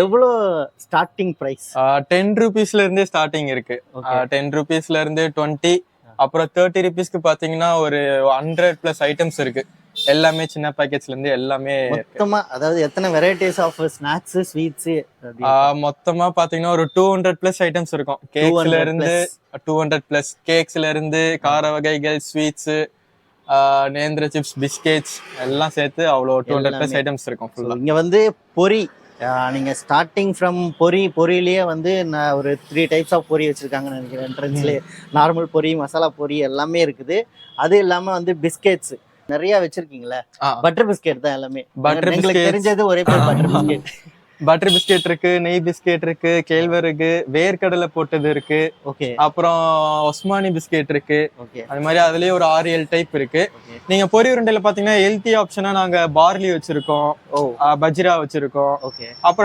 எவ்வளோ starting price? 10 ரூபீஸ்ல இருந்தே starting இருக்கு. 10 ரூபீஸ்ல இருந்து 20, அப்புறம் 30 ரூபீஸ்க்கு பாத்தீங்கன்னா ஒரு 100+ ஐட்டம்ஸ் இருக்கு. எல்லாமே சின்ன பேக்கெட்ஸ்ல இருந்து எல்லாமே மொத்தமா, அதாவது எத்தனை வெரைட்டிஸ் ஆஃப் ஸ்நாக்ஸ், ஸ்வீட்ஸ்? மொத்தமா பாத்தீங்கன்னா ஒரு 200+ ஐட்டம்ஸ் இருக்கும். கேக்ஸ்ல இருந்து 200+, கேக்ஸ்ல இருந்து கார வகைகள், ஸ்வீட்ஸ், நேந்திர சிப்ஸ், பிஸ்கெட்ஸ் எல்லாம் சேர்த்து அவ்வளோ 200+ ஐட்டம்ஸ் இருக்கும் ஃபுல்லா. இங்க வந்து பொரி, நீங்க ஸ்டார்டிங் ஃப்ரம் பொரியிலேயே வந்து நான் ஒரு 3 டைப்ஸ் ஆஃப் பொரி வச்சிருக்காங்கன்னு நினைக்கிறேன். என்ட்ரன்ஸ்லேயே நார்மல் பொரி, மசாலா பொரி எல்லாமே இருக்குது. அது இல்லாம வந்து பிஸ்கெட்ஸ் நிறைய வச்சிருக்கீங்களா? பட்டர் பிஸ்கெட் தான் எல்லாமே. எங்களுக்கு தெரிஞ்சது ஒரே பேர் பட்டர் பிஸ்கெட். பட்டர் பிஸ்கெட் இருக்கு, நெய் பிஸ்கெட் இருக்கு, கேழ்வரகு, வேர்க்கடலை போட்டது இருக்கு. ஓகே. அப்புறம் ஒஸ்மானி பிஸ்கெட் இருக்கு. ஓகே. அது மாதிரி அதுலயே ஒரு 6-7 டைப் இருக்கு. நீங்க பொரி உருண்டையில பாத்தீங்கன்னா ஹெல்த்தி ஆப்ஷனா நாங்க பார்லி வச்சிருக்கோம், பஜ்ரா வச்சிருக்கோம். ஓகே. அப்புறம்